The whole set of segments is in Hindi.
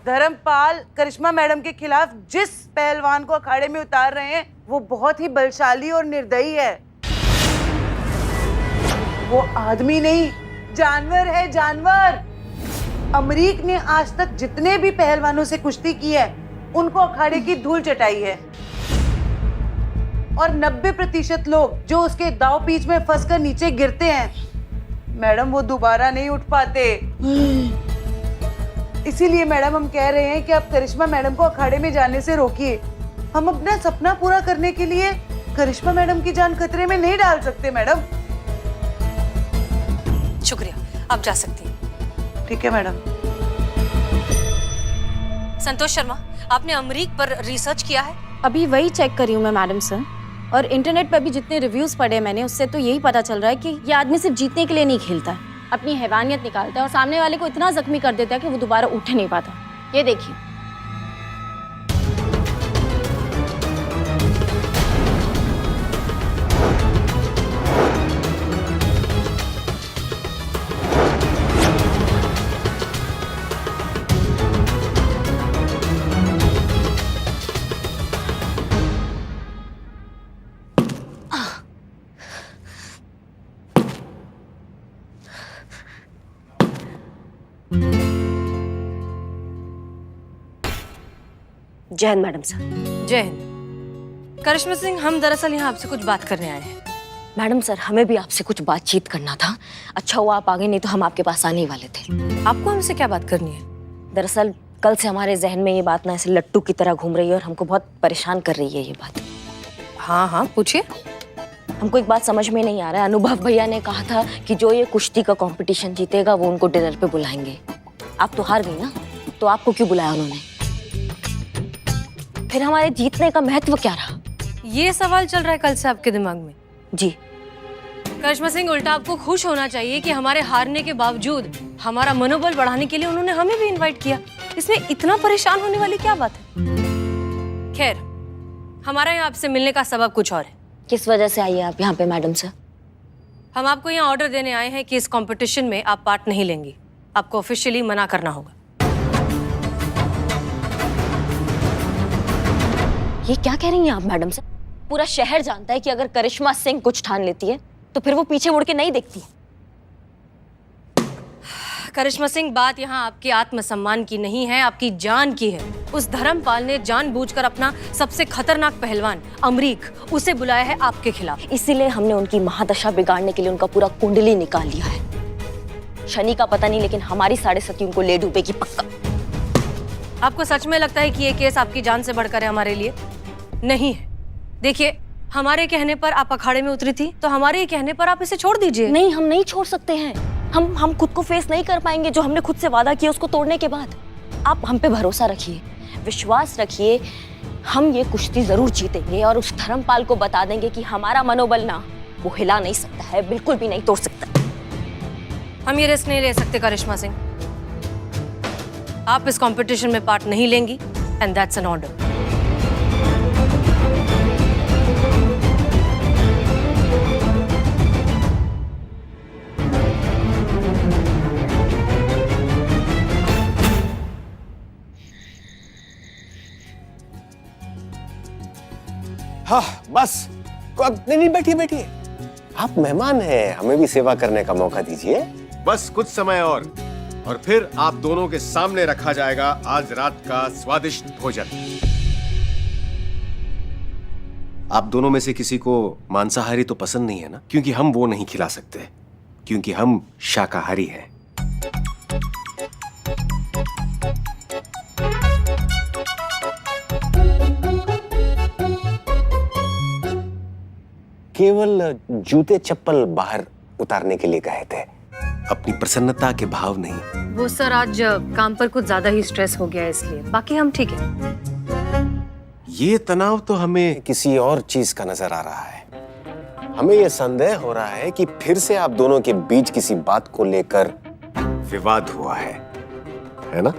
धर्मपाल करिश्मा मैडम के खिलाफ जिस पहलवान को अखाड़े में उतार रहे हैं वो बहुत ही बलशाली और निर्दयी है। वो आदमी नहीं, जानवर है, जानवर। अमरीक ने आज तक जितने भी पहलवानों से कुश्ती की है उनको अखाड़े की धूल चटाई है और 90% लोग जो उसके दाव पीच में फंसकर नीचे गिरते हैं मैडम वो दोबारा नहीं उठ पाते। इसीलिए मैडम हम कह रहे हैं कि आप करिश्मा मैडम को अखाड़े में जाने से रोकिए। हम अपना सपना पूरा करने के लिए करिश्मा मैडम की जान खतरे में नहीं डाल सकते मैडम। शुक्रिया, आप जा सकती हैं। ठीक है मैडम। संतोष शर्मा, आपने अमरीक पर रिसर्च किया है? अभी वही चेक करी हूँ मैं मैडम सर, और इंटरनेट पर भी जितने रिव्यूज पढ़े मैंने उससे तो यही पता चल रहा है कि ये आदमी सिर्फ जीतने के लिए नहीं खेलता है, अपनी हैवानियत निकालता है और सामने वाले को इतना जख्मी कर देता है कि वो दोबारा उठ नहीं पाता। ये देखिए। जय हिंद मैडम सर। जय हिंद। करिश्मा सिंह, हम दरअसल यहाँ आपसे कुछ बात करने आए हैं। मैडम सर, हमें भी आपसे कुछ बातचीत करना था। अच्छा हुआ आप आ गए, नहीं तो हम आपके पास आने ही वाले थे। आपको हमसे क्या बात करनी है? दरअसल कल से हमारे जहन में ये बात ना ऐसे लट्टू की तरह घूम रही है और हमको बहुत परेशान कर रही है ये बात। हाँ हाँ, पूछिए। हमको एक बात समझ में नहीं आ रहा है। अनुभव भैया ने कहा था कि जो ये कुश्ती का कंपटीशन जीतेगा वो उनको डिनर पे बुलाएंगे। आप तो हार गई ना, तो आपको क्यों बुलाया उन्होंने? फिर हमारे जीतने का महत्व क्या रहा? ये सवाल चल रहा है कल से आपके दिमाग में? जी। करिश्मा सिंह, उल्टा आपको खुश होना चाहिए कि हमारे हारने के बावजूद हमारा मनोबल बढ़ाने के लिए उन्होंने हमें भी इनवाइट किया। इसमें इतना परेशान होने वाली क्या बात है? खैर, हमारा यहाँ आपसे मिलने का सबब कुछ और है। किस वजह से आई है आप यहाँ पे मैडम सर? हम आपको यहाँ ऑर्डर देने आए हैं कि इस कंपटीशन में आप पार्ट नहीं लेंगी। आपको ऑफिशियली मना करना होगा। ये क्या कह रही हैं आप मैडम सर? पूरा शहर जानता है कि अगर करिश्मा सिंह कुछ ठान लेती है तो फिर वो पीछे मुड़ के नहीं देखती है। करिश्मा सिंह, बात यहाँ आपके आत्मसम्मान की नहीं है, आपकी जान की है। उस धर्मपाल ने जानबूझकर अपना सबसे खतरनाक पहलवान अमरीक उसे बुलाया है आपके खिलाफ। इसीलिए हमने उनकी महादशा बिगाड़ने के लिए उनका पूरा कुंडली निकाल लिया है। शनि का पता नहीं, लेकिन हमारी 7.5 उनको ले डूबेगी पक्का। आपको सच में लगता है कि ये केस आपकी जान से बढ़कर है हमारे लिए? नहीं है। देखिए, हमारे कहने पर आप अखाड़े में उतरी थी, तो हमारे ही कहने पर आप इसे छोड़ दीजिए। नहीं, हम नहीं छोड़ सकते हैं। हम खुद को फेस नहीं कर पाएंगे जो हमने खुद से वादा किया उसको तोड़ने के बाद। आप हम पे भरोसा रखिए, विश्वास रखिए। हम ये कुश्ती जरूर जीतेंगे और उस धर्मपाल को बता देंगे कि हमारा मनोबल ना वो हिला नहीं सकता है, बिल्कुल भी नहीं तोड़ सकता। हम ये रिस्क नहीं ले सकते करिश्मा सिंह। आप इस कंपटीशन में पार्ट नहीं लेंगी एंड दैट्स एन ऑर्डर। हाँ बस, नहीं बैठिए बैठिए। आप मेहमान हैं, हमें भी सेवा करने का मौका दीजिए। बस कुछ समय और फिर आप दोनों के सामने रखा जाएगा आज रात का स्वादिष्ट भोजन। आप दोनों में से किसी को मांसाहारी तो पसंद नहीं है ना? क्योंकि हम वो नहीं खिला सकते, क्योंकि हम शाकाहारी हैं। केवल जूते चप्पल बाहर उतारने के लिए कहे थे, अपनी प्रसन्नता के भाव नहीं। वो सर, आज काम पर कुछ ज्यादा ही स्ट्रेस हो गया है, इसलिए। बाकी हम ठीक है। ये तनाव तो हमें किसी और चीज का नजर आ रहा है। हमें ये संदेह हो रहा है कि फिर से आप दोनों के बीच किसी बात को लेकर विवाद हुआ है ना?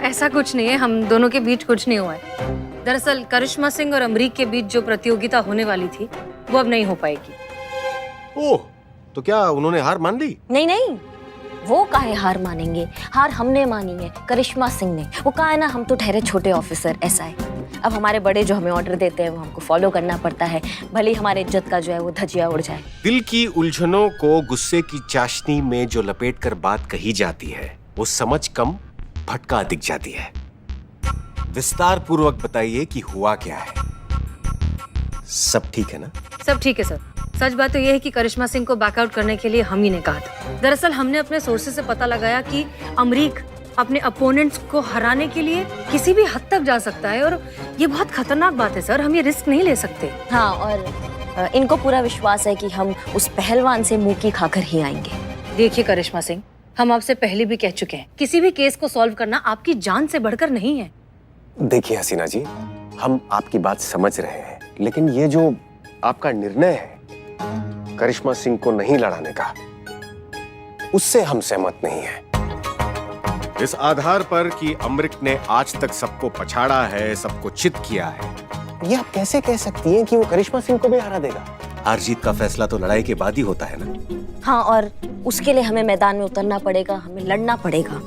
ऐसा कुछ नहीं है, हम दोनों के बीच कुछ नहीं हुआ है। दरअसल करिश्मा सिंह और अमरीक के बीच जो प्रतियोगिता होने वाली थी वो अब नहीं हो पाएगी। ओह, तो क्या उन्होंने हार मान ली? नहीं, वो काहे हार मानेंगे? हार हमने मानी है, करिश्मा सिंह ने। वो कहा है ना, हम तो ठहरे छोटे ऑफिसर SI। अब हमारे बड़े जो हमें ऑर्डर देते हैं वो हमको फॉलो करना पड़ता है, भले ही हमारे इज्जत का जो है वो धजिया उड़ जाए। दिल की उलझनों को गुस्से की चाशनी में जो लपेट कर बात कही जाती है वो समझ कम भटका दिख जाती है। विस्तार पूर्वक बताइए कि हुआ क्या है। सब ठीक है ना? सब ठीक है सर। सच बात तो यह है कि करिश्मा सिंह को बैकआउट करने के लिए हम ही ने कहा था। दरअसल हमने अपने सोर्सेज से पता लगाया कि अमरीक अपने अपोनेंट्स को हराने के लिए किसी भी हद तक जा सकता है, और ये बहुत खतरनाक बात है सर। हम ये रिस्क नहीं ले सकते। हाँ, और इनको पूरा विश्वास है कि हम उस पहलवान से मुंह की खाकर ही आएंगे। देखिए करिश्मा सिंह, हम आपसे पहले भी कह चुके हैं, किसी भी केस को सॉल्व करना आपकी जान से बढ़कर नहीं है। देखिए हसीना जी, हम आपकी बात समझ रहे हैं, लेकिन ये जो आपका निर्णय है करिश्मा सिंह को नहीं लड़ाने का, उससे हम सहमत नहीं हैं। इस आधार पर कि अमृत ने आज तक सबको पछाड़ा है, सबको चित किया है, ये आप कैसे कह सकती हैं कि वो करिश्मा सिंह को भी हरा देगा? हार जीत का फैसला तो लड़ाई के बाद ही होता है ना। हाँ, और उसके लिए हमें मैदान में उतरना पड़ेगा, हमें लड़ना पड़ेगा।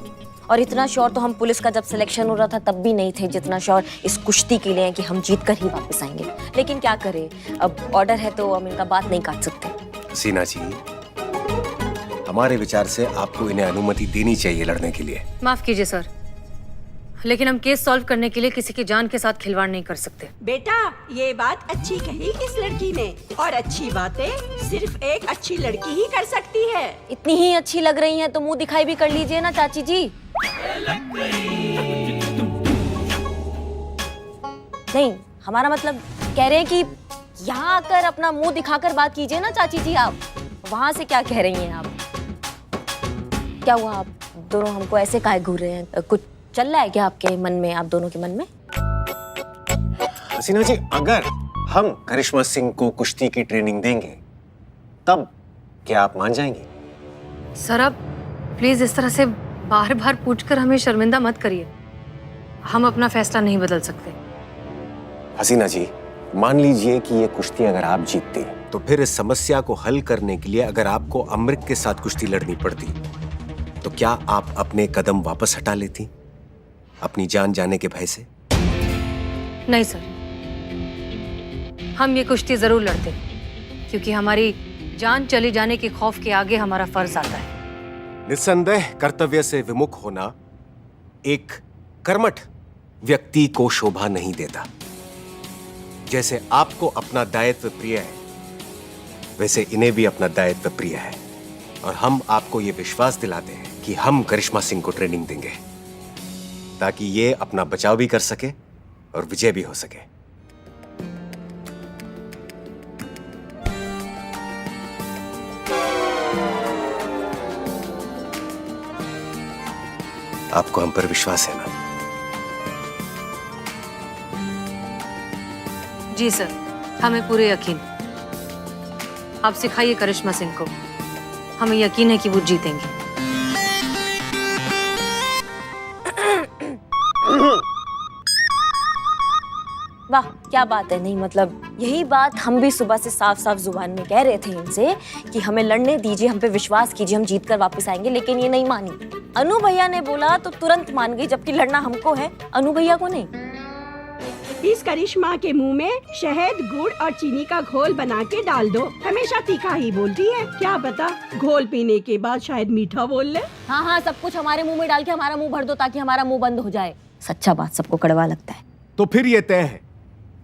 और इतना श्योर तो हम पुलिस का जब सिलेक्शन हो रहा था तब भी नहीं थे जितना श्योर इस कुश्ती के लिए है कि हम जीत कर ही वापस आएंगे। लेकिन क्या करें, अब ऑर्डर है तो हम इनका बात नहीं काट सकते। हसीना जी, हमारे विचार से आपको इन्हें अनुमति देनी चाहिए लड़ने के लिए। माफ कीजिए सर, लेकिन हम केस सॉल्व करने के लिए किसी की जान के साथ खिलवाड़ नहीं कर सकते। बेटा, ये बात अच्छी कही इस लड़की ने, और अच्छी बातें सिर्फ एक अच्छी लड़की ही कर सकती है। इतनी ही अच्छी लग रही हैं तो मुंह दिखाई भी कर लीजिए ना चाची जी। नहीं, हमारा मतलब कह रहे हैं कि यहाँ आकर अपना मुंह दिखाकर बात कीजिए ना चाची जी। आप वहाँ से क्या कह रही हैं? आप क्या हुआ? आप दोनों हमको ऐसे काहे घूर रहे हैं? कुछ चल रहा है क्या आपके मन में, आप दोनों के मन में? हसीना जी, अगर हम करिश्मा सिंह को कुश्ती की ट्रेनिंग देंगे तब क्या आप मान जाएंगे? सर आप प्लीज इस तरह से बार बार पूछकर हमें शर्मिंदा मत करिए। हम अपना फैसला नहीं बदल सकते। हसीना जी, मान लीजिए कि ये कुश्ती अगर आप जीतती, तो फिर इस समस्या को हल करने के लिए अगर आपको अमृत के साथ कुश्ती लड़नी पड़ती, तो क्या आप अपने कदम वापस हटा लेती, अपनी जान जाने के भय से? नहीं सर, हम ये कुश्ती जरूर लड़ते, क्योंकि हमारी जान चले जाने के खौफ के आगे हमारा फर्ज आता है। निस्संदेह कर्तव्य से विमुख होना एक कर्मठ व्यक्ति को शोभा नहीं देता। जैसे आपको अपना दायित्व प्रिय है, वैसे इन्हें भी अपना दायित्व प्रिय है, और हम आपको ये विश्वास दिलाते हैं कि हम करिश्मा सिंह को ट्रेनिंग देंगे ताकि ये अपना बचाव भी कर सके और विजय भी हो सके। आपको हम पर विश्वास है ना? जी सर, हमें पूरे यकीन। आप सिखाइए करिश्मा सिंह को, हमें यकीन है कि वो जीतेंगे। वाह, क्या बात है। नहीं मतलब यही बात हम भी सुबह से साफ साफ जुबान में कह रहे थे इनसे कि हमें लड़ने दीजिए, हम पे विश्वास कीजिए, हम जीत कर वापस आएंगे, लेकिन ये नहीं मानी। अनु भैया ने बोला तो तुरंत मान गई, जबकि लड़ना हमको है, अनु भैया को नहीं। इस करिश्मा के मुंह में शहद, गुड़ और चीनी का घोल बना के डाल दो। हमेशा तीखा ही बोलती है, क्या पता घोल पीने के बाद शायद मीठा बोल ले। हाँ हाँ, सब कुछ हमारे मुंह में डाल के हमारा मुंह भर दो ताकि हमारा मुंह बंद हो जाए। सच्चा बात सबको कड़वा लगता है। तो फिर ये तय है,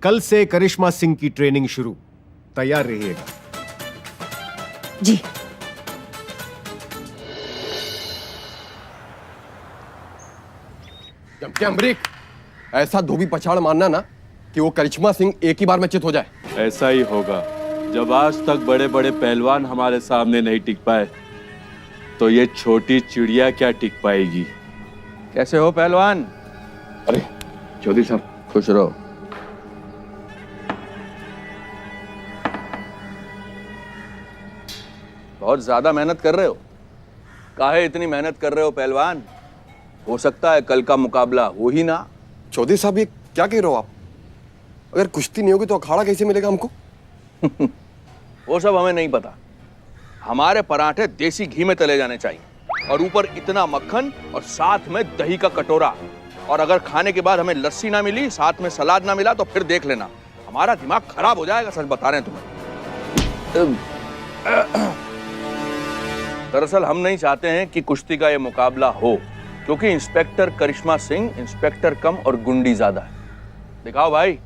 कल से करिश्मा सिंह की ट्रेनिंग शुरू। तैयार रहिएगा। जी। क्या अमरीक, ऐसा धोबी पछाड़ मारना ना कि वो करिश्मा सिंह एक ही बार में चित हो जाए। ऐसा ही होगा। जब आज तक बड़े बड़े पहलवान हमारे सामने नहीं टिक पाए, तो ये छोटी चिड़िया क्या टिक पाएगी। कैसे हो पहलवान? अरे चौधरी साहब, खुश रहो। बहुत ज्यादा मेहनत कर रहे हो। काहे इतनी मेहनत कर रहे हो पहलवान? हो सकता है कल का मुकाबला हो ही ना। चौधरी साहब, ये क्या कह रहे हो आप? अगर कुश्ती नहीं होगी तो अखाड़ा कैसे मिलेगा हमको? वो सब हमें नहीं पता। हमारे पराठे देसी घी में तले जाने चाहिए। और ऊपर इतना मक्खन और साथ में दही का कटोरा। और अगर खाने के बाद हमें लस्सी ना मिली, साथ में सलाद ना मिला, तो फिर देख लेना, हमारा दिमाग खराब हो जाएगा, सच बता रहे हैं तुम्हें। दरअसल हम नहीं चाहते हैं कि कुश्ती का ये मुकाबला हो, क्योंकि इंस्पेक्टर करिश्मा सिंह इंस्पेक्टर कम और गुंडी ज्यादा है। दिखाओ भाई।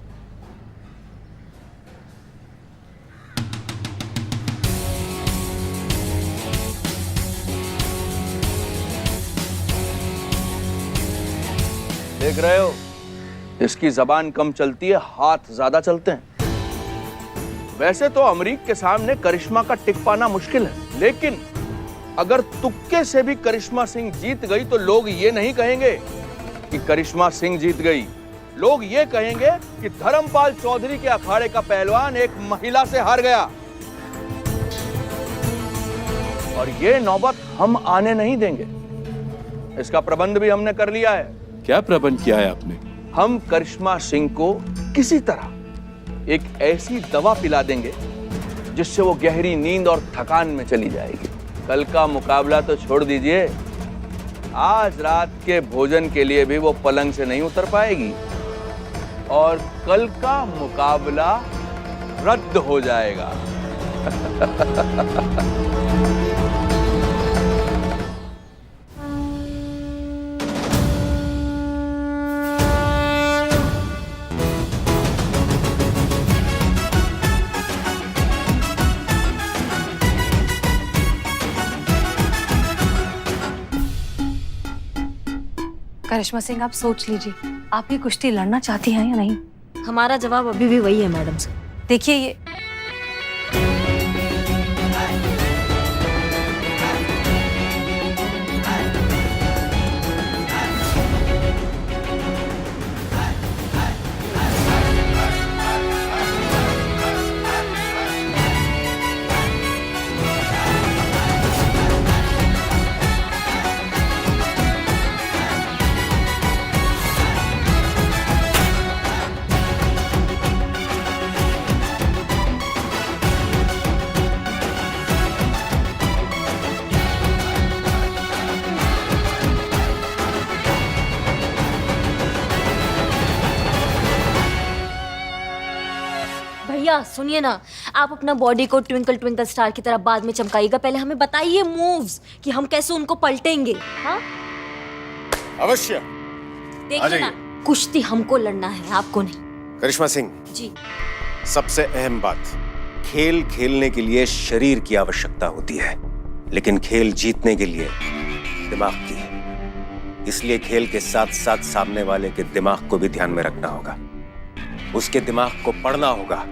देख रहे हो, इसकी जबान कम चलती है, हाथ ज्यादा चलते हैं। वैसे तो अमरीक के सामने करिश्मा का टिक पाना मुश्किल है, लेकिन अगर तुक्के से भी करिश्मा सिंह जीत गई तो लोग ये नहीं कहेंगे कि करिश्मा सिंह जीत गई, लोग ये कहेंगे कि धर्मपाल चौधरी के अखाड़े का पहलवान एक महिला से हार गया। और ये नौबत हम आने नहीं देंगे। इसका प्रबंध भी हमने कर लिया है। क्या प्रबंध किया है आपने? हम करिश्मा सिंह को किसी तरह एक ऐसी दवा पिला देंगे जिससे वो गहरी नींद और थकान में चली जाएगी। कल का मुकाबला तो छोड़ दीजिए, आज रात के भोजन के लिए भी वो पलंग से नहीं उतर पाएगी और कल का मुकाबला रद्द हो जाएगा। करिश्मा सिंह, आप सोच लीजिए, आप ये कुश्ती लड़ना चाहती हैं या नहीं? हमारा जवाब अभी भी वही है मैडम सर। देखिए, ये भैया सुनिए ना, आप अपना बॉडी को ट्विंकल ट्विंकल स्टार की तरह बाद में चमकाइएगा, पहले हमें बताइए मूव्स कि हम कैसे उनको पलटेंगे। हाँ अवश्य। देखिए ना, कुश्ती हमको लड़ना है, आपको नहीं। करिश्मा सिंह जी। सबसे अहम बात, खेल खेलने के लिए शरीर की आवश्यकता होती है, लेकिन खेल जीतने के लिए दिमाग की। इसलिए खेल के साथ साथ सामने वाले के दिमाग को भी ध्यान में रखना होगा, उसके दिमाग को पढ़ना होगा,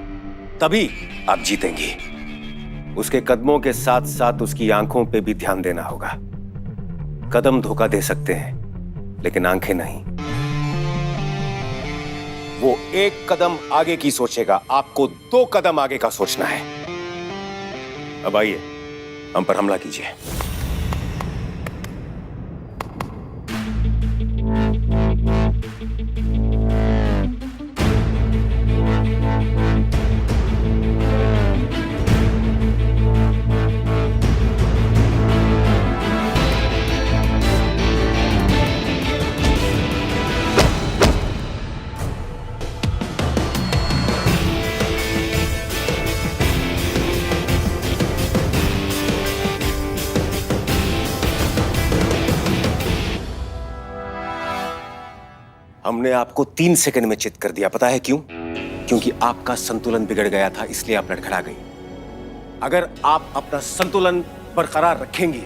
तभी आप जीतेंगी। उसके कदमों के साथ साथ उसकी आंखों पे भी ध्यान देना होगा। कदम धोखा दे सकते हैं, लेकिन आंखें नहीं। वो एक कदम आगे की सोचेगा, आपको 2 कदम आगे का सोचना है। अब आइए, हम पर हमला कीजिए। हमने आपको 3 सेकंड में चित कर दिया, पता है क्यों? क्योंकि आपका संतुलन बिगड़ गया था, इसलिए आप लड़खड़ा गई। अगर आप अपना संतुलन बरकरार रखेंगी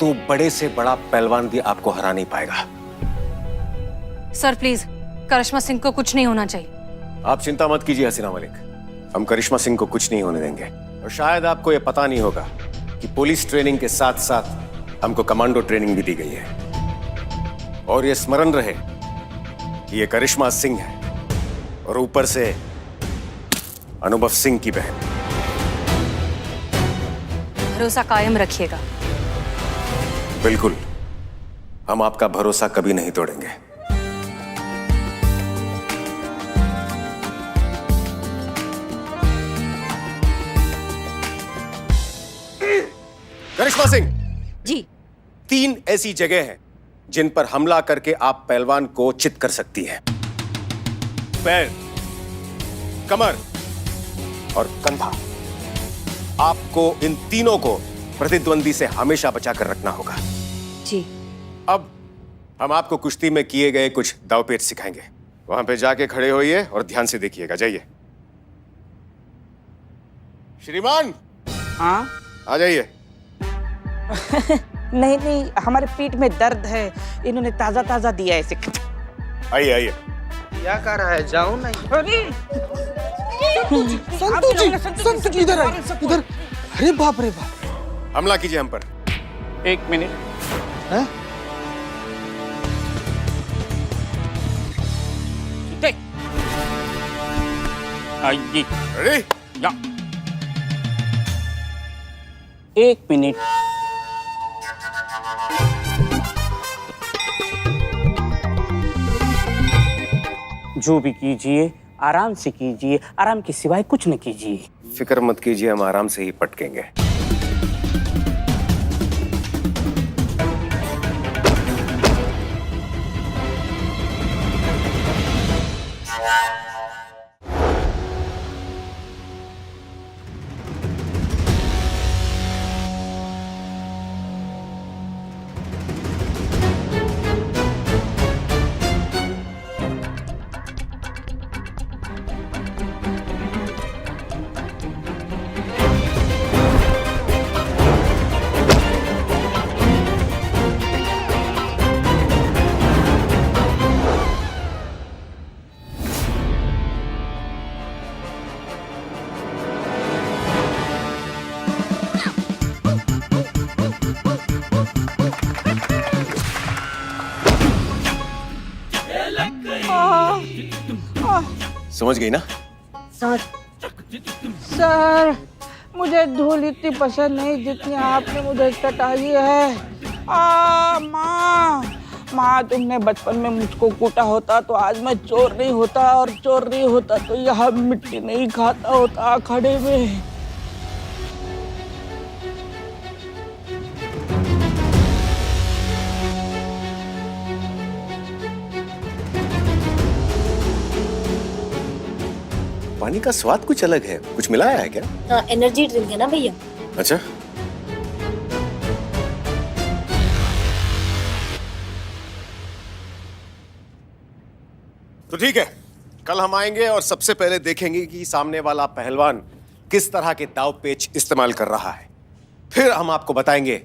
तो बड़े से बड़ा पहलवान भी आपको हरा नहीं पाएगा। सर प्लीज, करिश्मा सिंह को कुछ नहीं होना चाहिए। आप चिंता मत कीजिए हसीना मलिक, हम करिश्मा सिंह को कुछ नहीं होने देंगे। और शायद आपको यह पता नहीं होगा कि पुलिस ट्रेनिंग के साथ साथ हमको कमांडो ट्रेनिंग भी दी गई है। और यह स्मरण रहे, ये करिश्मा सिंह है और ऊपर से अनुभव सिंह की बहन। भरोसा कायम रखिएगा। बिल्कुल, हम आपका भरोसा कभी नहीं तोड़ेंगे। करिश्मा सिंह जी। 3 ऐसी जगह हैं जिन पर हमला करके आप पहलवान को चित कर सकती हैं। पैर, कमर और कंधा। आपको इन तीनों को प्रतिद्वंदी से हमेशा बचाकर रखना होगा। जी। अब हम आपको कुश्ती में किए गए कुछ दांवपेच सिखाएंगे। वहां पे जाके खड़े होइए और ध्यान से देखिएगा। जाइए। श्रीमान, हाँ? आ जाइए। नहीं नहीं, हमारे पीठ में दर्द है, इन्होंने ताजा ताजा दिया है इसे। आइए आइए। क्या कर रहा है? जाऊं नहीं? अरे संतु जी इधर आइए, इधर। अरे बाप रे बाप। हमला कीजिए हम पर। 1 मिनट। हैं? आइए। रेडी? या। 1 मिनट। जो भी कीजिए आराम से कीजिए, आराम के सिवाय कुछ न कीजिए। फिक्र मत कीजिए, हम आराम से ही पटकेंगे। समझ गई ना? सर, मुझे धूल इतनी पसंद नहीं जितनी आपने मुझे चटाई है। माँ, तुमने बचपन में मुझको कूटा होता तो आज मैं चोर नहीं होता, और चोर नहीं होता तो यहाँ मिट्टी नहीं खाता होता खड़े में। पानी का स्वाद कुछ अलग है, कुछ मिलाया है क्या? हाँ, एनर्जी ड्रिंक है ना भैया। अच्छा। तो ठीक है, कल हम आएंगे और सबसे पहले देखेंगे कि सामने वाला पहलवान किस तरह के दाव पेच इस्तेमाल कर रहा है। फिर हम आपको बताएंगे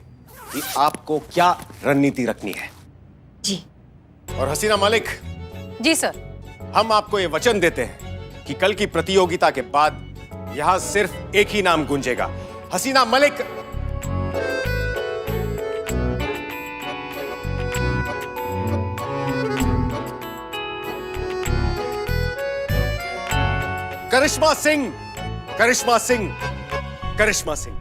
कि आपको क्या रणनीति रखनी है। जी। और हसीना मलिक। जी सर। हम आपको ये वचन देते हैं कि कल की प्रतियोगिता के बाद यहां सिर्फ एक ही नाम गूंजेगा, हसीना मलिक। करिश्मा सिंह, करिश्मा सिंह, करिश्मा सिंह।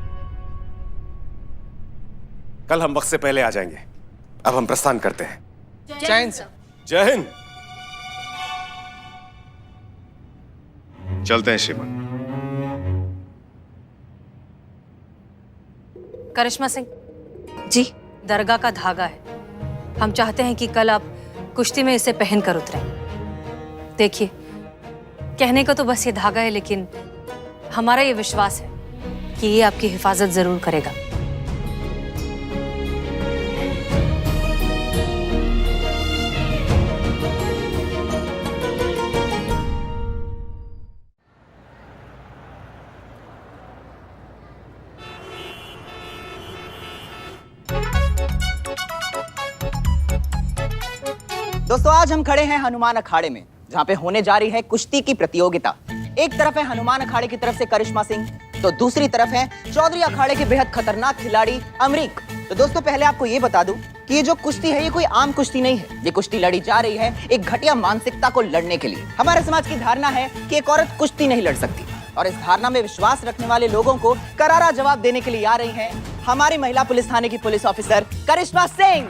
कल हम वक्त से पहले आ जाएंगे। अब हम प्रस्थान करते हैं। जय हिंद सर। जय हिंद। चलते हैं श्रीमान। करिश्मा सिंह जी। दरगाह का धागा है, हम चाहते हैं कि कल आप कुश्ती में इसे पहन कर उतरें। देखिए, कहने को तो बस ये धागा है, लेकिन हमारा ये विश्वास है कि ये आपकी हिफाजत जरूर करेगा। दोस्तों, आज हम खड़े हैं हनुमान अखाड़े में, जहां पे होने जा रही है कुश्ती की प्रतियोगिता। एक तरफ है हनुमान अखाड़े की तरफ से करिश्मा सिंह, तो दूसरी तरफ है चौधरी अखाड़े के बेहद खतरनाक खिलाड़ी अमरीक। तो दोस्तों, पहले आपको ये बता दूं कि ये जो कुश्ती है ये कोई आम कुश्ती नहीं है। ये कुश्ती लड़ी जा रही है एक घटिया मानसिकता को लड़ने के लिए। हमारे समाज की धारणा है कि एक औरत कुश्ती नहीं लड़ सकती, और इस धारणा में विश्वास रखने वाले लोगों को करारा जवाब देने के लिए आ रही हैं हमारी महिला पुलिस थाने की पुलिस ऑफिसर करिश्मा सिंह।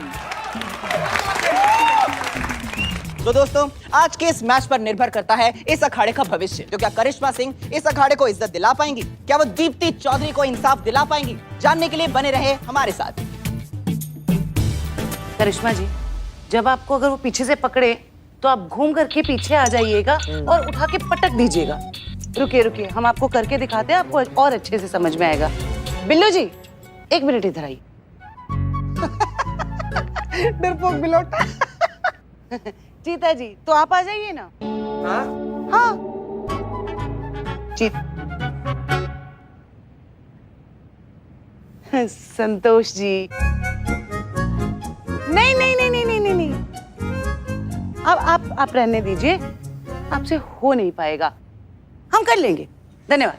तो दोस्तों, आज के इस मैच पर निर्भर करता है इस अखाड़े का भविष्य। तो क्या करिश्मा सिंह इस अखाड़े को इज्जत दिला पाएंगी? क्या वो दीप्ति चौधरी को इंसाफ दिला पाएंगी? जानने के लिए बने रहे हमारे साथ। करिश्मा जी, जब आपको अगर वो पीछे से पकड़े तो आप घूम करके पीछे आ जाइएगा और उठा के पटक दीजिएगा। रुकिए रुकिए, हम आपको करके दिखाते हैं, आपको और अच्छे से समझ में आएगा। बिल्लू जी, 1 मिनट इधर आइए। डरपोक बिलोटा। चीता जी, तो आप आ जाइए ना। हाँ संतोष जी, नहीं नहीं नहीं नहीं नहीं नहीं नहीं, अब आप रहने दीजिए, आपसे हो नहीं पाएगा, हम कर लेंगे। धन्यवाद।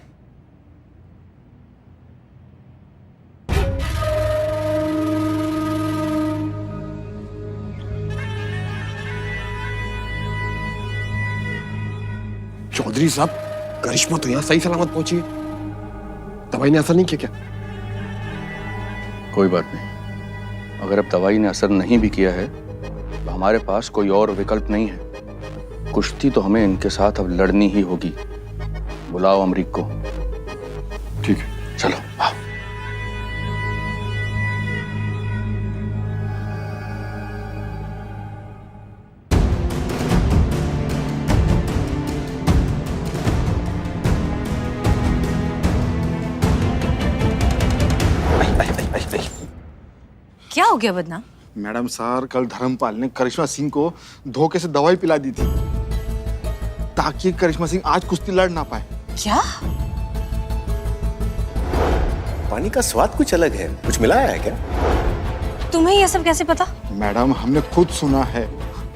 चौधरी साहब, करिश्मा तो यहाँ सही सलामत पहुंची है। दवाई ने असर नहीं किया क्या? कोई बात नहीं, अगर अब दवाई ने असर नहीं भी किया है तो हमारे पास कोई और विकल्प नहीं है। कुश्ती तो हमें इनके साथ अब लड़नी ही होगी। बुलाओ अमरीक को। ठीक है, चलो आओ। क्या हो गया बदनाम? मैडम सर, कल धर्मपाल ने करिश्मा सिंह को धोखे से दवाई पिला दी थी ताकि करिश्मा सिंह आज कुश्ती लड़ ना पाए। क्या? पानी का स्वाद कुछ अलग है, कुछ मिलाया है क्या? तुम्हें ये सब कैसे पता? मैडम, हमने खुद सुना है।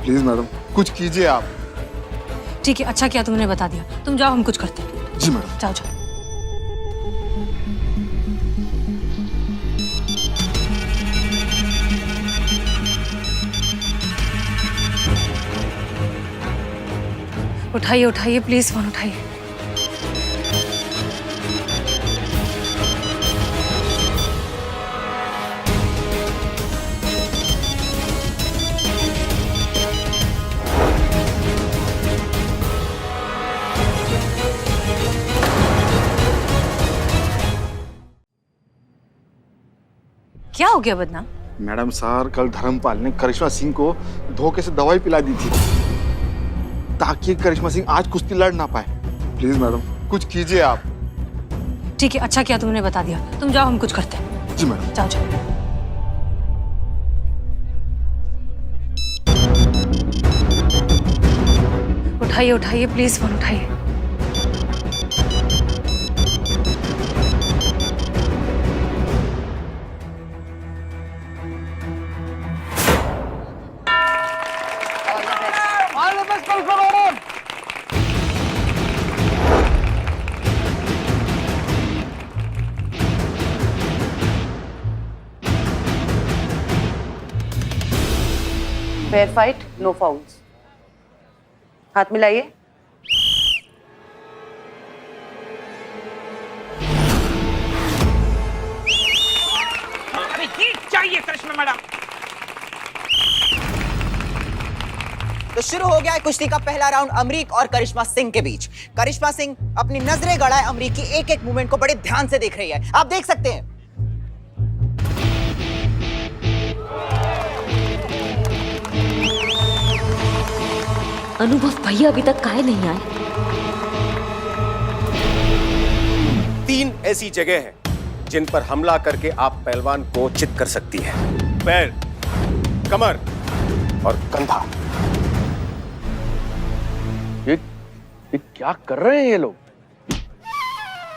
प्लीज मैडम, कुछ कीजिए आप। ठीक है, अच्छा किया तुमने बता दिया। तुम जाओ, हम कुछ करते हैं। जी मैडम। जाओ जाओ। उठाइए उठाइए, प्लीज फोन उठाइए। क्या हो गया बदनाम? मैडम सर, कल धर्मपाल ने करिश्मा सिंह को धोखे से दवाई पिला दी थी ताकि करिश्मा सिंह आज कुश्ती लड़ ना पाए। प्लीज मैडम, कुछ कीजिए आप। ठीक है, अच्छा किया तुमने बता दिया। तुम जाओ, हम कुछ करते हैं। जी मैडम। जाओ जाओ। उठाइए उठाइए, प्लीज फोन उठाइए। Fair fight, no fouls. हाथ मिलाइए। चाहिए करिश्मा मैडम। तो शुरू हो गया है कुश्ती का पहला राउंड अमरीक और करिश्मा सिंह के बीच। करिश्मा सिंह अपनी नजरें गड़ाए अमरीक की एक एक मूवमेंट को बड़े ध्यान से देख रही है। आप देख सकते हैं। अनुभव भैया अभी तक काहे नहीं आए? 3 ऐसी जगह हैं जिन पर हमला करके आप पहलवान को चित कर सकती हैं। पैर, कमर और कंधा। ये क्या कर रहे हैं ये लोग?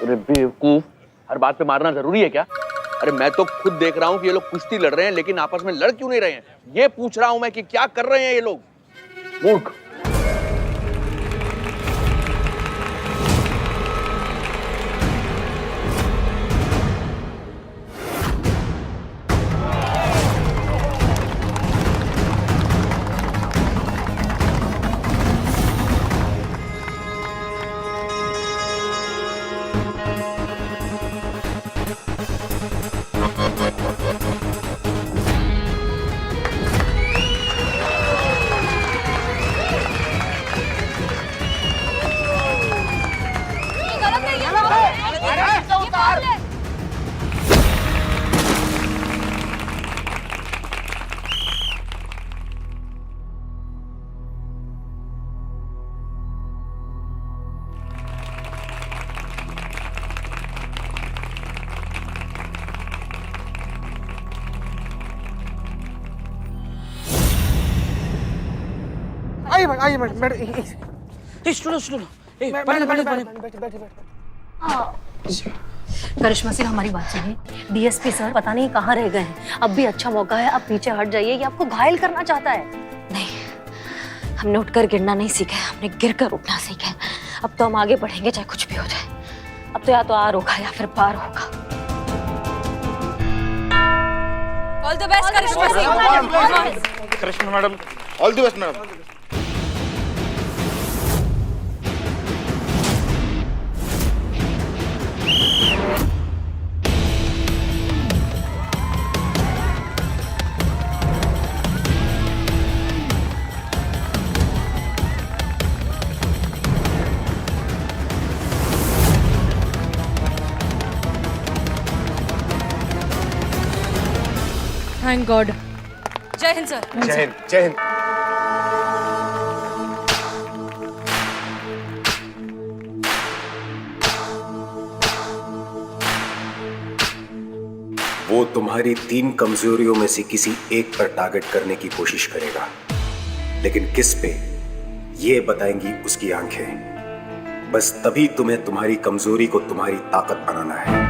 अरे बेवकूफ, हर बात पे मारना जरूरी है क्या? अरे मैं तो खुद देख रहा हूँ कि ये लोग कुश्ती लड़ रहे हैं, लेकिन आपस में लड़ क्यों नहीं रहे हैं? ये पूछ रहा हूं मैं कि क्या कर रहे हैं ये लोग? मूर्ख। आइए मैडम स्टूलो करिश्मा सिंह, हमारी बात सुनिए। डीएसपी सर पता नहीं कहाँ रह गए हैं। अब भी अच्छा मौका है, आप पीछे हट जाइए। ये आपको घायल करना चाहता है। नहीं, हमने उठकर गिरना नहीं सीखा है, हमने गिरकर उठना सीखा है। अब तो हम आगे बढ़ेंगे चाहे कुछ भी हो जाए। अब तो या तो आर होगा या फिर पार होगा। All the best Karishma Singh. Karishma madam, all the best madam. Thank God. जय हिंद सर। जय हिंद, जय हिंद। वो तुम्हारी 3 कमजोरियों में से किसी एक पर टारगेट करने की कोशिश करेगा, लेकिन किस पे ये बताएंगी उसकी आंखें। बस तभी तुम्हें तुम्हारी कमजोरी को तुम्हारी ताकत बनाना है।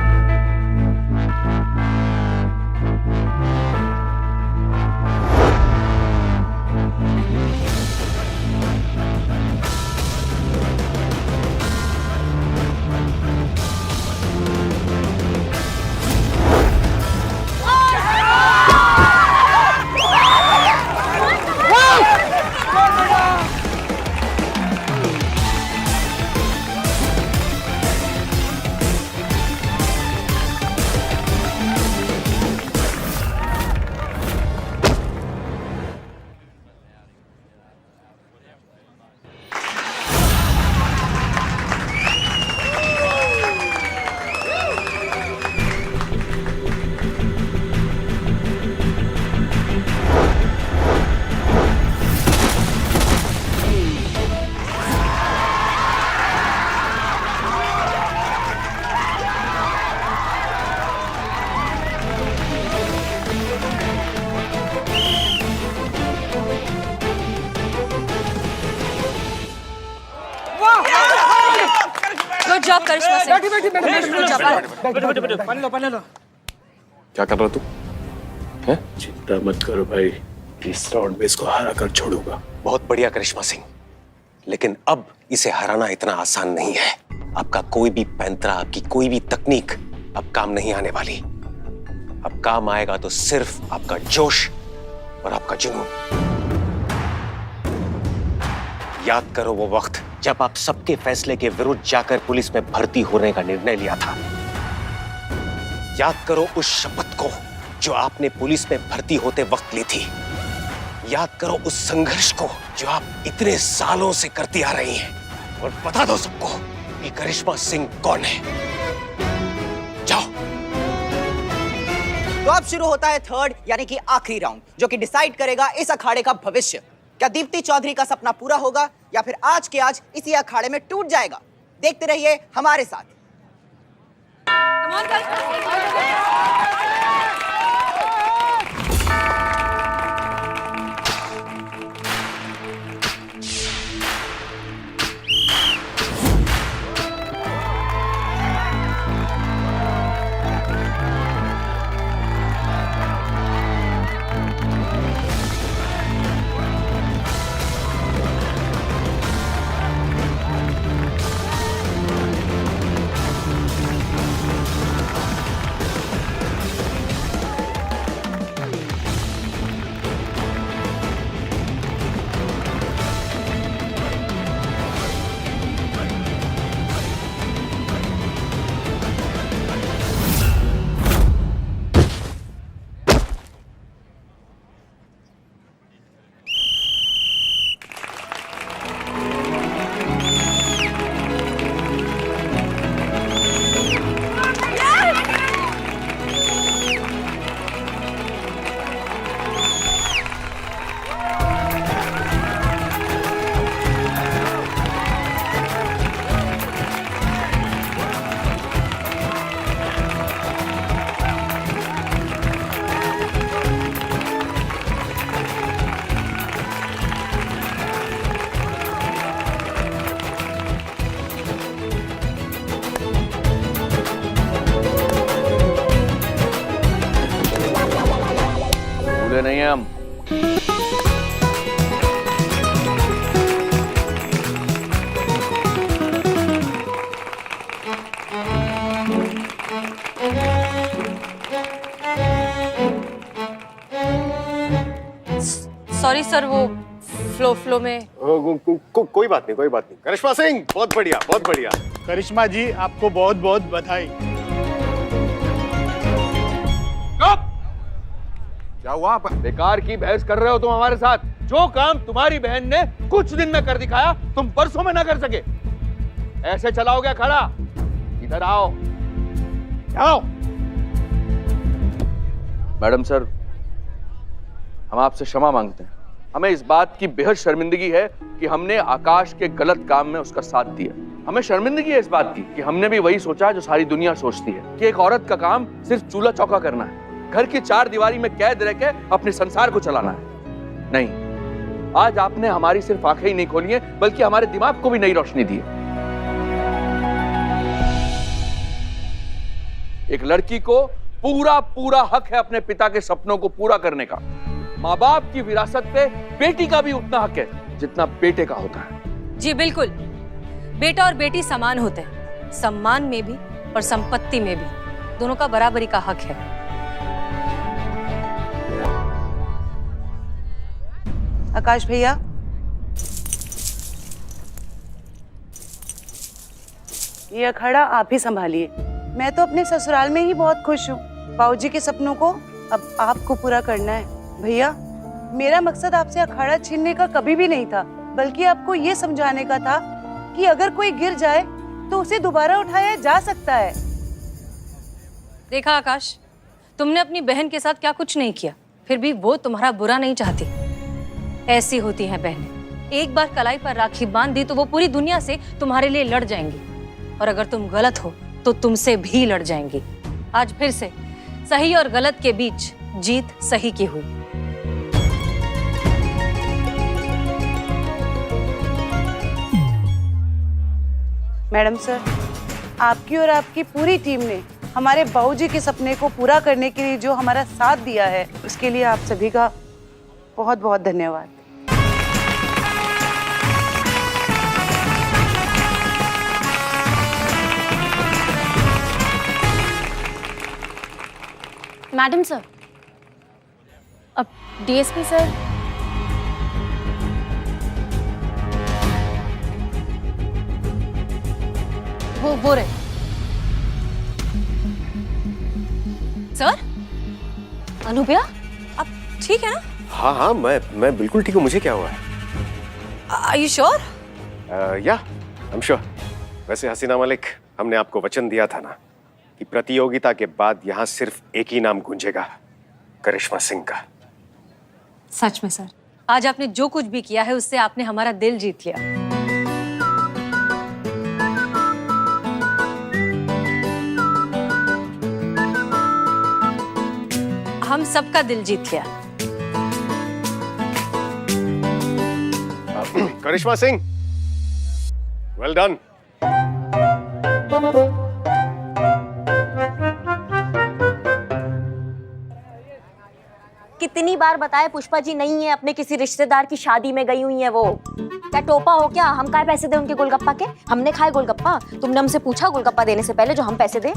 गुड जॉब करिश्मा सिंह। पानी लो। क्या कर रहा तू? हैं? चिंता मत करो भाई, इस राउंड में इसको हरा कर छोड़ूंगा। बहुत बढ़िया करिश्मा सिंह, लेकिन अब इसे हराना इतना आसान नहीं है। आपका कोई भी पैंतरा, आपकी कोई भी तकनीक अब काम नहीं आने वाली। अब काम आएगा तो सिर्फ आपका जोश और आपका जुनून। याद करो वो वक्त जब आप सबके फैसले के विरुद्ध जाकर पुलिस में भर्ती होने का निर्णय लिया था। याद करो उस शपथ को जो आपने पुलिस में भर्ती होते वक्त ली थी। याद करो उस संघर्ष को जो आप इतने सालों से करती आ रही हैं। और बता दो सबको कि करिश्मा सिंह कौन है। जाओ। तो अब शुरू होता है थर्ड यानी कि आखिरी राउंड, जो कि डिसाइड करेगा इस अखाड़े का भविष्य। क्या दीप्ति चौधरी का सपना पूरा होगा या फिर आज के आज इसी अखाड़े में टूट जाएगा? देखते रहिए हमारे साथ। सर वो फ्लो में कोई बात नहीं, कोई बात नहीं। करिश्मा सिंह, बहुत बढ़िया, बहुत बढ़िया। करिश्मा जी आपको बहुत बहुत बधाई। क्या हुआ? बेकार की बहस कर रहे हो तुम हमारे साथ। जो काम तुम्हारी बहन ने कुछ दिन में कर दिखाया, तुम परसों में ना कर सके। ऐसे चलाओगे खड़ा? इधर आओ, आओ। मैडम सर, हम आपसे क्षमा मांगते हैं। हमें इस बात की बेहद शर्मिंदगी है कि हमने आकाश के गलत काम में उसका साथ दिया। हमें शर्मिंदगी है इस बात की कि हमने भी वही सोचा जो सारी दुनिया सोचती है कि एक औरत का काम सिर्फ चूल्हा चौका करना है, घर की चार दीवारी में कैद रह के अपने संसार को चलाना है। नहीं, आज आपने हमारी सिर्फ आंखें ही नहीं खोली हैं, बल्कि हमारे दिमाग को भी नई रोशनी दी है। एक लड़की को पूरा पूरा हक है अपने पिता के सपनों को पूरा करने का। माँ बाप की विरासत पे बेटी का भी उतना हक है जितना बेटे का होता है। जी बिल्कुल, बेटा और बेटी समान होते हैं, सम्मान में भी और संपत्ति में भी। दोनों का बराबरी का हक है। आकाश भैया, ये अखाड़ा आप ही संभालिए। मैं तो अपने ससुराल में ही बहुत खुश हूँ। बाबूजी के सपनों को अब आपको पूरा करना है। भैया, मेरा मकसद आपसे अखाड़ा छीनने का कभी भी नहीं था, बल्कि आपको ये समझाने का था कि अगर कोई गिर जाए तो उसे दोबारा उठाया जा सकता है। देखा आकाश, तुमने अपनी बहन के साथ क्या कुछ नहीं किया, फिर भी वो तुम्हारा बुरा नहीं चाहती। ऐसी होती हैं बहनें। एक बार कलाई पर राखी बांध दी तो वो पूरी दुनिया से तुम्हारे लिए लड़ जाएंगी, और अगर तुम गलत हो तो तुमसे भी लड़ जाएंगी। आज फिर से सही और गलत के बीच जीत सही की हुई। मैडम सर, आपकी और आपकी पूरी टीम ने हमारे बाबूजी के सपने को पूरा करने के लिए जो हमारा साथ दिया है, उसके लिए आप सभी का बहुत बहुत धन्यवाद। मैडम सर, अब डीएसपी सर। वो रहे। सर, अनुप्रिया, आप ठीक है ना? हाँ हाँ, मैं बिल्कुल ठीक हूँ। मुझे क्या हुआ है? Are you sure? या I'm sure। वैसे हसीना मलिक, हमने आपको वचन दिया था ना कि प्रतियोगिता के बाद यहाँ सिर्फ एक ही नाम गूंजेगा, करिश्मा सिंह का। सच में सर, आज आपने जो कुछ भी किया है उससे आपने हमारा दिल जीत लिया। हम सबका दिल जीत लिया। करिश्मा सिंह, वेल डन। कितनी बार बताए पुष्पा जी नहीं है, अपने किसी रिश्तेदार की शादी में गई हुई है वो। क्या टोपा हो क्या? हम काय पैसे दे उनके गोलगप्पा के? हमने खाए गोलगप्पा? तुमने हमसे पूछा गोलगप्पा देने से पहले जो हम पैसे दे?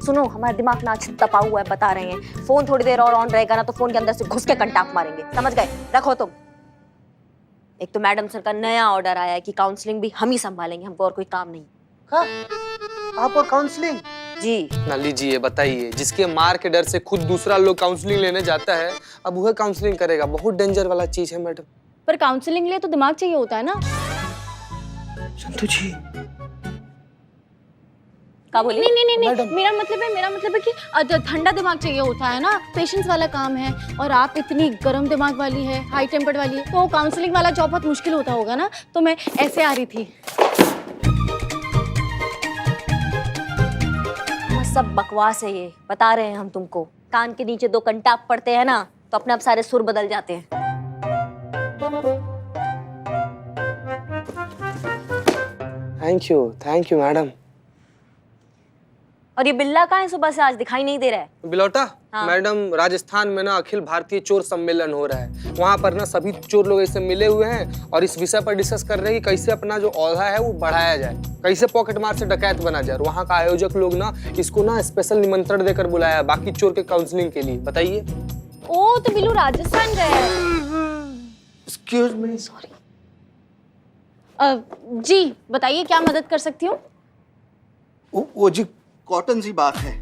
सुनो, हमारा दिमाग नाच तपा हुआ है, बता रहे हैं। फोन थोड़ी देर और ऑन रहेगा ना तो फोन के अंदर से घुस के कंटाप मारेंगे, समझ गए? रखो तुम। एक तो मैडम सर का नया ऑर्डर आया है कि काउंसलिंग भी हम ही संभालेंगे, हमको और कोई काम नहीं। आप और काउंसलिंग? जी ना लीजिए, बताइए। जिसके मार के डर से खुद दूसरा लोग काउंसलिंग लेने जाता है, अब वह काउंसलिंग करेगा। बहुत डेंजर वाला चीज है मैडम। पर काउंसलिंग के लिए तो दिमाग चाहिए होता है ना। संतु जी, नहीं, मेरा मतलब है कि ठंडा दिमाग चाहिए होता है ना। पेशेंस वाला काम है, और आप इतनी गर्म दिमाग वाली है, हाई टेम्पर्ड वाली है, तो काउंसलिंग वाला जॉब बहुत मुश्किल होता होगा ना। तो मैं ऐसे आ रही थी। सब बकवास है ये, बता रहे हैं हम तुमको। कान के नीचे दो कंटाप पड़ते हैं ना तो अपने आप सारे सुर बदल जाते हैं। Thank you madam. और ये बिल्ला कहाँ है? सुबह से आज दिखाई नहीं दे रहा है। बिलौटा? हाँ। मैडम, राजस्थान में ना अखिल भारतीय चोर सम्मेलन हो रहा है। वहाँ पर ना सभी चोर लोग ऐसे मिले हुए हैं और इस विषय पर डिस्कस कर रहे हैं कि कैसे अपना जो औहदा है वो बढ़ाया जाए, कैसे पॉकेट मार से डकैत बना जाए। वहाँ का आयोजक लोग ना इसको ना स्पेशल निमंत्रण देकर बुलाया बाकी चोर के काउंसलिंग के लिए। बताइए। ओ, तो बिल्लू राजस्थान गया है। Excuse me, sorry. जी बताइए, क्या मदद कर सकती हूँ? वो जी कॉटन सी बात है,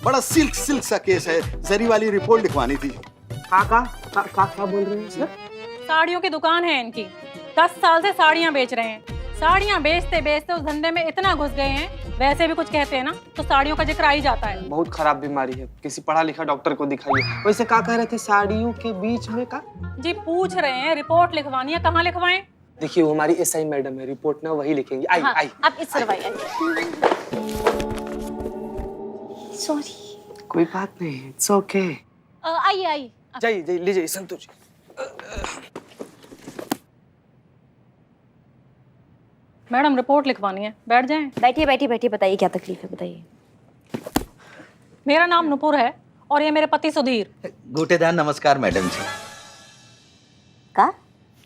बड़ा सिल्क सिल्क सा केस है, जरी वाली रिपोर्ट लिखवानी थी। का बोल रहे हैं सर? साड़ियों की दुकान है इनकी, 10 साल से साड़ियाँ बेच रहे हैं। साड़ियाँ बेचते बेचते उस धंधे में इतना घुस गए हैं, वैसे भी कुछ कहते हैं ना तो साड़ियों का जिक्र आ ही जाता है। बहुत खराब बीमारी है, किसी पढ़ा लिखा डॉक्टर को दिखाइए। वैसे क्या कह रहे थे, साड़ियों के बीच में का? जी पूछ रहे हैं, रिपोर्ट लिखवानी है, कहाँ लिखवाएं? देखिए वो हमारी एसआई मैडम है, रिपोर्ट ना वही लिखेंगे। आई हाँ, आई आप इस तरफ आइए। सॉरी। कोई बात नहीं, इट्स ओके। आइए आइए। जाइए जाइए, ले जाइए संतोष। मैडम रिपोर्ट लिखवानी है, बैठ जाएं। बैठिए बैठिए बैठिए, बताइए क्या तकलीफ है, बताइए। मेरा नाम नुपुर है और ये मेरे पति सुधीर। गोटेदार नमस्कार मैडम जी। का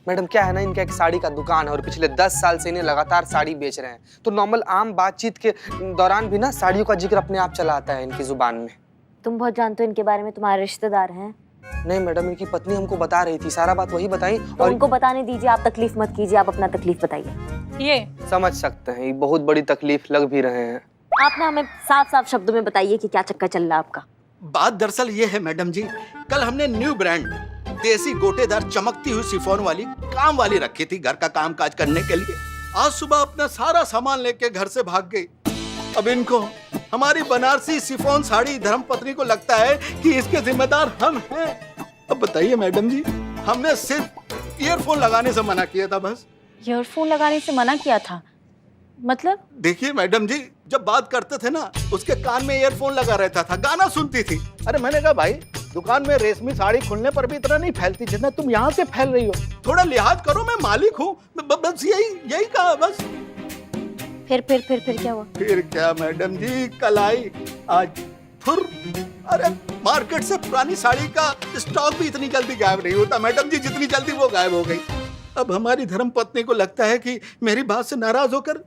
मैडम क्या है ना, इनका एक साड़ी का दुकान है और पिछले 10 साल से इन्हें लगातार साड़ी बेच रहे हैं, तो नॉर्मल आम बातचीत के दौरान भी ना साड़ियों का जिक्र अपने आप चला आता है इनकी जुबान में। तुम बहुत जानते हो इनके बारे में, तुम्हारे रिश्तेदार हैं। नहीं मैडम, इनकी पत्नी हमको बता रही थी, सारा बात वही बताई। तो और उनको बताने दीजिए, आप तकलीफ मत कीजिए, आप अपना तकलीफ बताइए। ये समझ सकते हैं, ये बहुत बड़ी तकलीफ लग भी रहे हैं। आप ना हमें साफ साफ शब्दों में बताइए कि क्या चक्कर चल रहा है आपका। बात दरअसल ये है मैडम जी, कल हमने न्यू ब्रांड देसी गोटेदार चमकती हुई शिफॉन वाली काम वाली रखी थी घर का काम काज करने के लिए। आज सुबह अपना सारा सामान लेके घर से भाग गई। अब इनको हमारी बनारसी शिफॉन साड़ी धर्मपत्नी को लगता है कि इसके जिम्मेदार हम हैं। अब बताइए मैडम जी, हमने सिर्फ ईयरफोन लगाने से मना किया था बस। ईयरफोन लगाने से मना किया था मतलब? देखिए मैडम जी, जब बात करते थे ना उसके कान में ईयरफोन लगा रहता था, गाना सुनती थी। अरे मैंने कहा भाई, दुकान में रेशमी साड़ी खुलने पर भी इतना नहीं फैलती जितना तुम यहाँ से फैल रही हो, थोड़ा लिहाज करो, मैं मालिक हूँ। बस यही कहा बस। फिर क्या हुआ? फिर क्या मैडम जी, कल आई आज फुर। अरे मार्केट से पुरानी साड़ी का स्टॉक भी इतनी जल्दी गायब नहीं होता मैडम जी, जितनी जल्दी वो गायब हो गई। अब हमारी धर्मपत्नी को लगता है कि मेरी बात से नाराज होकर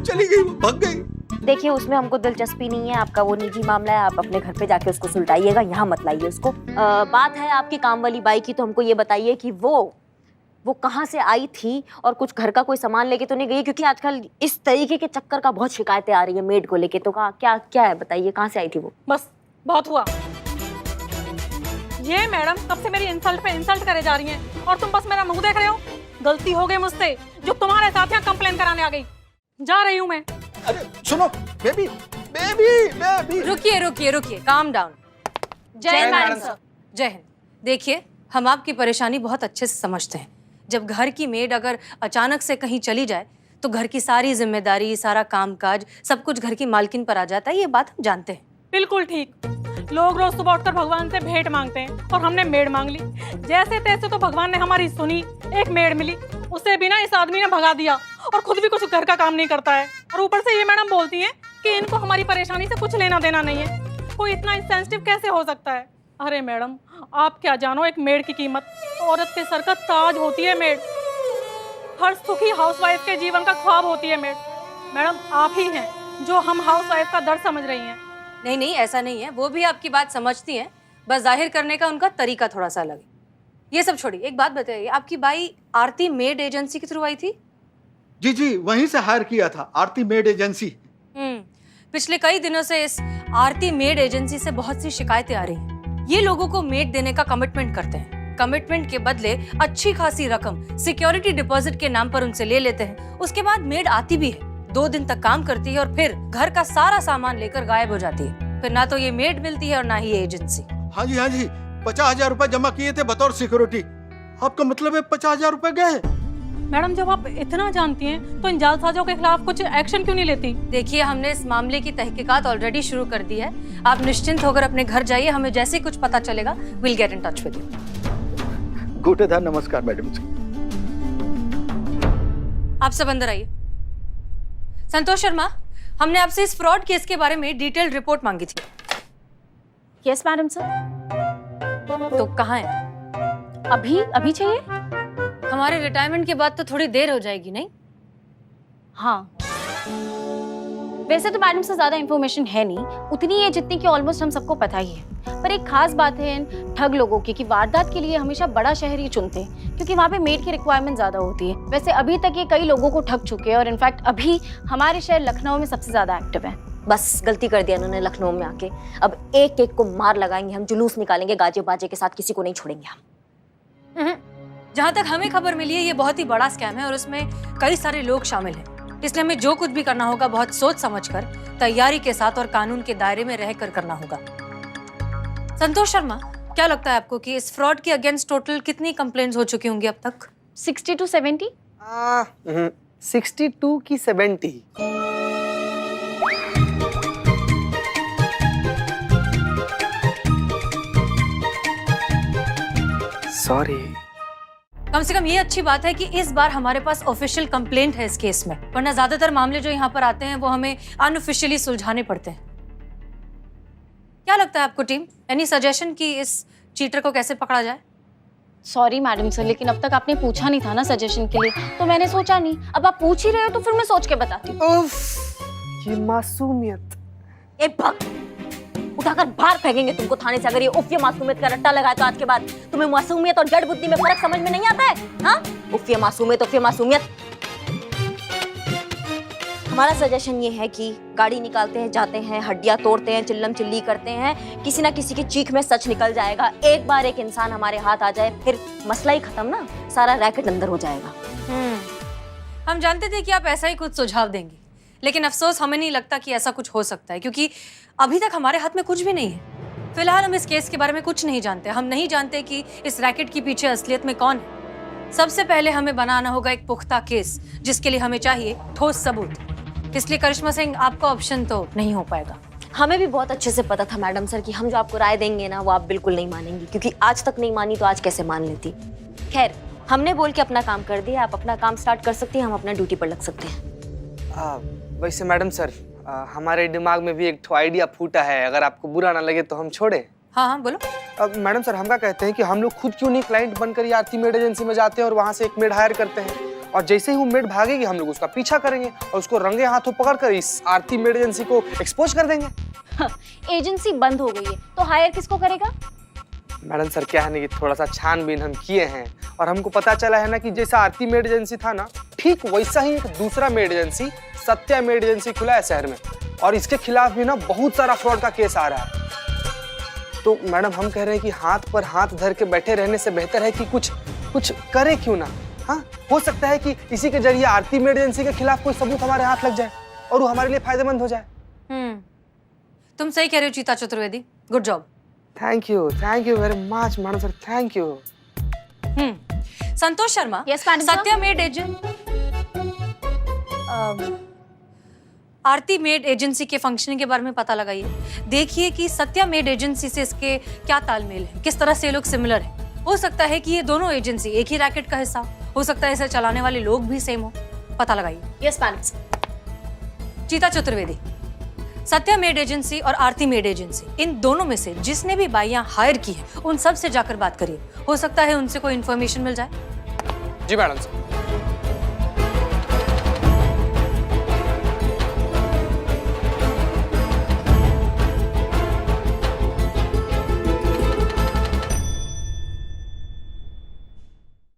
चली गई, भाग गई। देखिए उसमें हमको दिलचस्पी नहीं है, आपका वो निजी मामला है, आप अपने घर पे जाके उसको सुलझाइएगा, यहाँ मत लाइए उसको। बात है आपकी काम वाली बाई की, तो हमको ये बताइए कि वो कहाँ से आई थी और कुछ घर का कोई सामान लेके तो नहीं गई? क्योंकि आजकल इस तरीके के चक्कर का बहुत शिकायतें आ रही है मेड को लेके, तो क्या क्या है बताइए, कहाँ से आई थी वो? बस बहुत हुआ। ये मैडम कब से मेरी इंसल्ट पे इंसल्ट करे जा रही हैं और तुम बस मेरा मुंह देख रहे हो। गलती हो गई मुझसे, जो तुम्हारे साथ यहाँ कंप्लेन कराने आ गई। जा रही हूँ मैं। अरे सुनो बेबी बेबी बेबी, रुकिए रुकिए रुकिए, काम डाउन। जय मैडम सर। जय हिंद। देखिए हम आपकी परेशानी बहुत अच्छे से समझते हैं। जब घर की मेड अगर अचानक से कहीं चली जाए तो घर की सारी जिम्मेदारी, सारा कामकाज, सब कुछ घर की मालकिन पर आ जाता है, ये बात हम जानते हैं। बिल्कुल ठीक। लोग रोज सुबह उठकर भगवान से भेंट मांगते हैं और हमने मेड मांग ली। जैसे तैसे तो भगवान ने हमारी सुनी, एक मेड मिली, उससे भी ना इस आदमी ने भगा दिया और खुद भी कुछ घर का काम नहीं करता है। और ऊपर से ये मैडम बोलती हैं कि इनको हमारी परेशानी से कुछ लेना देना नहीं है। कोई इतना इंसेंसिटिव कैसे हो सकता है? अरे मैडम आप क्या जानो एक मेड की कीमत, औरत के सर का ताज होती है मेड। हर सुखी हाउसवाइफ के जीवन का ख्वाब होती है मेड। मैडम आप ही हैं जो हम हाउसवाइफ का दर्द समझ रही हैं। नहीं नहीं, ऐसा नहीं है, वो भी आपकी बात समझती हैं, बस जाहिर करने का उनका तरीका थोड़ा सा अलग है। ये सब छोड़िए, एक बात बताइए, आपकी बाई आरती मेड एजेंसी के थ्रू आई थी? जी वहीं से हायर किया था, आरती मेड एजेंसी। पिछले कई दिनों से इस आरती मेड एजेंसी से बहुत सी शिकायतें आ रही हैं। ये लोगों को मेड देने का कमिटमेंट करते हैं, कमिटमेंट के बदले अच्छी खासी रकम सिक्योरिटी डिपॉजिट के नाम पर उनसे ले लेते हैं। उसके बाद मेड आती भी है, 2 दिन तक काम करती है और फिर घर का सारा सामान लेकर गायब हो जाती है। फिर ना तो ये मेड मिलती है और ना ही ये एजेंसी। हाँ जी 50,000 रुपए जमा किए थे बतौर सिक्योरिटी। आपका मतलब है 50,000 रुपए गए? मैडम जब आप इतना जानती हैं तो इन जालसाजों के खिलाफ कुछ एक्शन क्यों नहीं लेती? देखिए हमने इस मामले की तहकीकात ऑलरेडी शुरू कर दी है। आप निश्चिंत होकर अपने घर जाइए, हमें जैसे ही कुछ पता चलेगा will get in touch with you. गोटेदार नमस्कार मैडम जी। आप सब अंदर आइए। संतोष शर्मा, हमने आपसे इस फ्रॉड केस के बारे में डिटेल्ड रिपोर्ट मांगी थी। Yes madam sir. तो कहाँ है? अभी चाहिए? हमारे रिटायरमेंट के बाद तो थोड़ी देर हो जाएगी नहीं? हाँ। वैसे तो मैडम से ज्यादा इन्फॉर्मेशन है नहीं, उतनी है जितनी कि ऑलमोस्ट हम सबको पता ही है। पर एक खास बात है इन ठग लोगों की कि वारदात के लिए हमेशा बड़ा शहर ही चुनते हैं, क्योंकि वहाँ पे मेड की रिक्वायरमेंट ज्यादा होती है। वैसे अभी तक ये कई लोगों को ठग चुके हैं और इनफैक्ट अभी हमारे शहर लखनऊ में सबसे ज्यादा एक्टिव है। बस गलती कर दिया इन्होंने लखनऊ में आके। अब एक एक को मार लगाएंगे हम, जुलूस निकालेंगे गाजे बाजे के साथ, किसी को नहीं छोड़ेंगे हम। जहाँ तक हमें खबर मिली है ये बहुत ही बड़ा स्कैम है और उसमें कई सारे लोग शामिल हैं। इसलिए हमें जो कुछ भी करना होगा बहुत सोच समझकर, तैयारी के साथ और कानून के दायरे में रहकर करना होगा। संतोष शर्मा, क्या लगता है आपको कि इस फ्रॉड के अगेंस्ट टोटल कितनी कंप्लेंट्स हो चुकी होंगी अब तक? 60 to 70? 62 की 70। सॉरी। कम से कम ये अच्छी बात है कि इस बार हमारे पास ऑफिशियल कंप्लेंट है इस केस में, वरना ज्यादातर मामले जो यहाँ पर आते हैं वो हमें अनऑफिशियली सुलझाने पड़ते हैं। क्या लगता है आपको टीम, एनी सजेशन कि इस चीटर को कैसे पकड़ा जाए? सॉरी मैडम सर, लेकिन अब तक आपने पूछा नहीं था ना सजेशन के लिए, तो मैंने सोचा नहीं। अब आप पूछ ही रहे हो तो फिर मैं सोच के बताती हूँ। ये मासूमियत। ए भग, उठाकर बाहर फेंकेंगे तुमको थाने से अगर ये उफ ये मासूमियत का रट्टा लगाया तो आज के बाद। तुम्हें मासूमियत और जड़ बुद्धि में फर्क समझ में नहीं आता है? हाँ, उफ ये मासूमियत। हमारा सजेशन ये है कि गाड़ी निकालते हैं, जाते हैं, हड्डियां तोड़ते हैं, चिल्लम चिल्ली करते हैं, किसी ना किसी की चीख में सच निकल जाएगा। एक बार एक इंसान हमारे हाथ आ जाए फिर मसला ही खत्म ना, सारा रैकेट अंदर हो जाएगा। हम जानते थे कि आप ऐसा ही कुछ सुझाव देंगे, लेकिन अफसोस हमें नहीं लगता कि ऐसा कुछ हो सकता है, क्योंकि अभी तक हमारे हाथ में कुछ भी नहीं है। फिलहाल हम इस केस के बारे में कुछ नहीं जानते। हम नहीं जानते कि इस रैकेट के पीछे असलियत में कौन है। सबसे पहले हमें बनाना होगा एक पुख्ता केस, जिसके लिए हमें चाहिए ठोस सबूत। इसलिए करिश्मा सिंह, आपका ऑप्शन तो नहीं हो पाएगा। हमें भी बहुत अच्छे से पता था मैडम सर कि हम जो आपको राय देंगे ना वो आप बिल्कुल नहीं मानेंगी, क्योंकि आज तक नहीं मानी तो आज कैसे मान लेती। खैर, हमने बोल के अपना काम कर दिया, आप अपना काम स्टार्ट कर सकती हैं, हम अपना ड्यूटी पर लग सकते हैं। वैसे मैडम सर, हमारे दिमाग में भी एक ठो आइडिया फूटा है, अगर आपको बुरा ना लगे तो हम छोड़े। हाँ बोलो। अब मैडम सर, हम क्या कहते हैं कि हम लोग खुद क्यों नहीं क्लाइंट बनकर ये आरती मेड एजेंसी में जाते हैं और वहाँ से एक मेड हायर करते हैं, और जैसे ही वो मेड भागेगी हम लोग उसका पीछा करेंगे और उसको रंगे हाथों पकड़कर इस आरती मेड एजेंसी को एक्सपोज कर देंगे। एजेंसी बंद हो गई है तो हायर किसको करेगा? मैडम सर, क्या है ना कि थोड़ा सा छानबीन हम किए हैं और हमको पता चला है ना कि जैसा आरती मेड एजेंसी था ना, ठीक वैसा ही एक दूसरा made agency Satya made agency खुला है शहर में, और इसके खिलाफ भी ना बहुत सारा फ्रॉड का केस आ रहा है। तो मैडम, हम कह रहे हैं कि हाथ पर हाथ धर के बैठे रहने से बेहतर है कि कुछ करे क्यों ना। हाँ, हो सकता है कि इसी के जरिए आरती मेड एजेंसी के खिलाफ कोई सबूत हमारे हाथ लग जाए और वो हमारे लिए फायदेमंद हो जाए। तुम सही कह रहे हो चीता Chaturvedi, good job. Thank you very much madam sir, thank you. Santosh Sharma, yes madam. Satya made agent Aarti made agency के फंक्शनिंग के बारे में पता लगाइए। देखिए कि सत्या मेड एजेंसी से इसके क्या तालमेल है, किस तरह से लोग सिमिलर हैं। हो सकता है कि ये दोनों एजेंसी एक ही रैकेट का हिस्सा हो सकता है, इसे चलाने वाले लोग भी सेम हो। पता लगाइए। Yes madam. चीता चतुर्वेदी, सत्या मेड एजेंसी और आरती मेड एजेंसी, इन दोनों में से जिसने भी बाइयां हायर की है उन सब से जाकर बात करिए। हो सकता है उनसे कोई इन्फॉर्मेशन मिल जाए। जी मैडम सर।